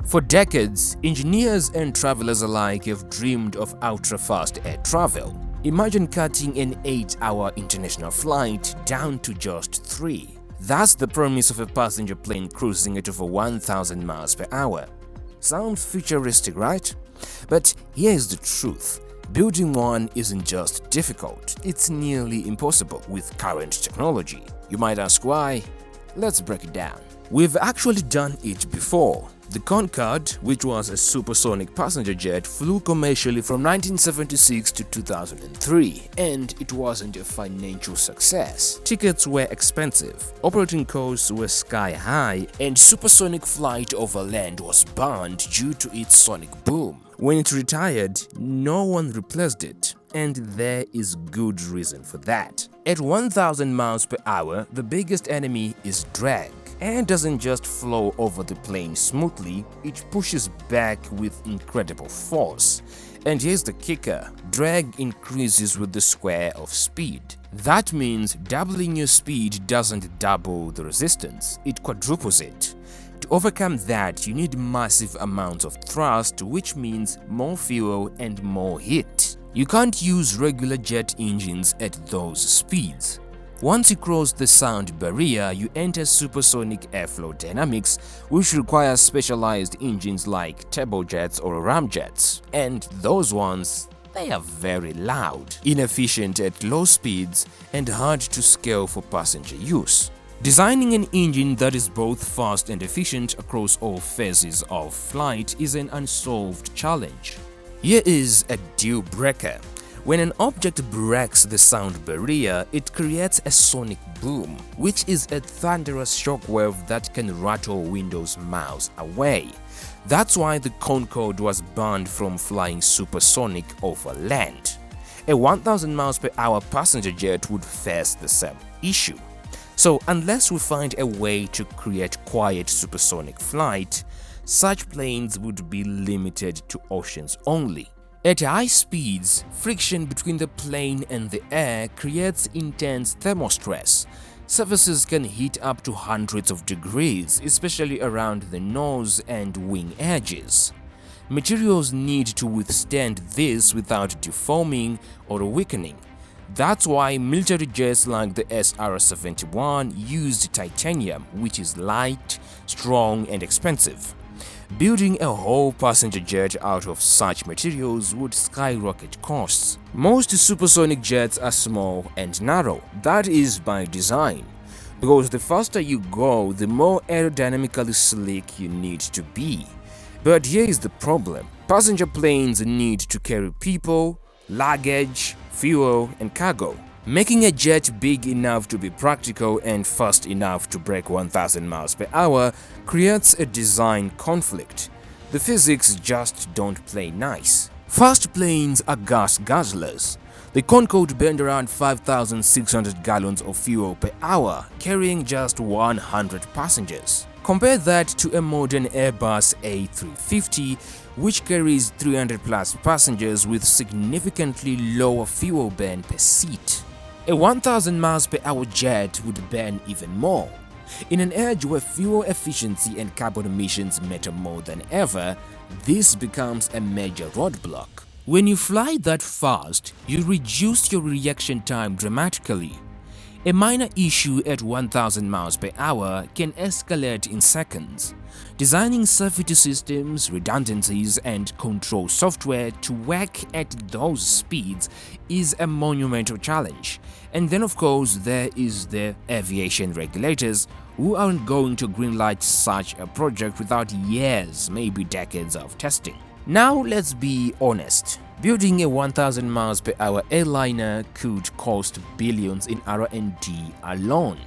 For decades, engineers and travelers alike have dreamed of ultra-fast air travel. Imagine cutting an 8-hour international flight down to just 3. That's the promise of a passenger plane cruising at over 1,000 miles per hour. Sounds futuristic, right? But here's the truth. Building one isn't just difficult, it's nearly impossible with current technology. You might ask why? Let's break it down. We've actually done it before. The Concorde, which was a supersonic passenger jet, flew commercially from 1976 to 2003, and it wasn't a financial success. Tickets were expensive, operating costs were sky high, and supersonic flight over land was banned due to its sonic boom. When it retired, no one replaced it, and there is good reason for that. At 1,000 miles per hour, the biggest enemy is drag. Air doesn't just flow over the plane smoothly, it pushes back with incredible force. And here's the kicker, drag increases with the square of speed. That means doubling your speed doesn't double the resistance, it quadruples it. To overcome that, you need massive amounts of thrust, which means more fuel and more heat. You can't use regular jet engines at those speeds. Once you cross the sound barrier, you enter supersonic airflow dynamics, which requires specialized engines like turbojets or ramjets. And those ones, they are very loud, inefficient at low speeds, and hard to scale for passenger use. Designing an engine that is both fast and efficient across all phases of flight is an unsolved challenge. Here is a deal breaker. When an object breaks the sound barrier, it creates a sonic boom, which is a thunderous shockwave that can rattle windows miles away. That's why the Concorde was banned from flying supersonic over land. A 1,000 miles per hour passenger jet would face the same issue. So unless we find a way to create quiet supersonic flight, such planes would be limited to oceans only. At high speeds, friction between the plane and the air creates intense thermostress. Surfaces can heat up to hundreds of degrees, especially around the nose and wing edges. Materials need to withstand this without deforming or weakening. That's why military jets like the SR-71 used titanium, which is light, strong, and expensive. Building a whole passenger jet out of such materials would skyrocket costs. Most supersonic jets are small and narrow. That is by design, because the faster you go, the more aerodynamically sleek you need to be. But here is the problem. Passenger planes need to carry people, luggage, fuel, and cargo. Making a jet big enough to be practical and fast enough to break 1,000 miles per hour creates a design conflict. The physics just don't play nice. Fast planes are gas guzzlers. The Concorde burned around 5,600 gallons of fuel per hour, carrying just 100 passengers. Compare that to a modern Airbus A350, which carries 300 plus passengers with significantly lower fuel burn per seat. A 1,000 miles per hour jet would burn even more. In an age where fuel efficiency and carbon emissions matter more than ever, this becomes a major roadblock. When you fly that fast, you reduce your reaction time dramatically. A minor issue at 1,000 miles per hour can escalate in seconds. Designing safety systems, redundancies, and control software to work at those speeds is a monumental challenge. And then of course there is the aviation regulators, who aren't going to greenlight such a project without years, maybe decades of testing. Now let's be honest. Building a 1,000 miles per hour airliner could cost billions in R&D alone.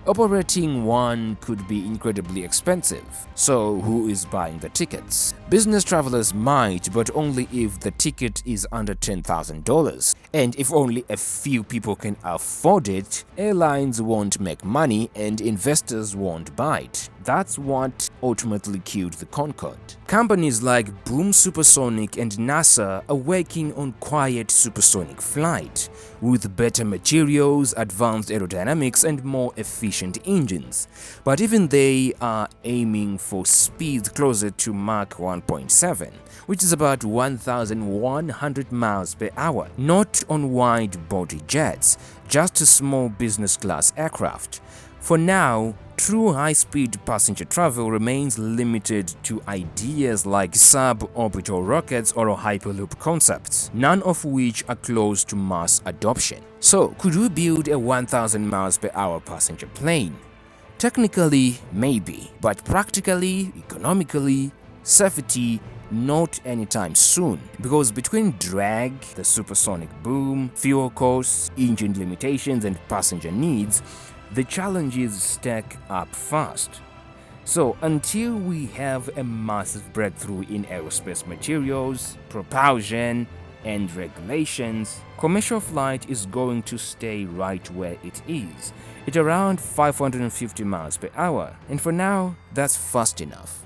Operating one could be incredibly expensive. So who is buying the tickets? Business travelers might, but only if the ticket is under $10,000. And if only a few people can afford it, airlines won't make money and investors won't buy it. That's what ultimately killed the Concorde. Companies like Boom Supersonic and NASA are working on quiet supersonic flight, with better materials, advanced aerodynamics, and more efficient engines. But even they are aiming for speeds closer to Mach 1.7, which is about 1,100 miles per hour, not on wide-body jets, just a small business-class aircraft. For now, true high-speed passenger travel remains limited to ideas like suborbital rockets or hyperloop concepts, none of which are close to mass adoption. So, could we build a 1,000 miles per hour passenger plane? Technically, maybe, but practically, economically, safety, not anytime soon, because between drag, the supersonic boom, fuel costs, engine limitations, and passenger needs, the challenges stack up fast. So until we have a massive breakthrough in aerospace materials, propulsion, and regulations, commercial flight is going to stay right where it is, at around 550 miles per hour, and for now, that's fast enough.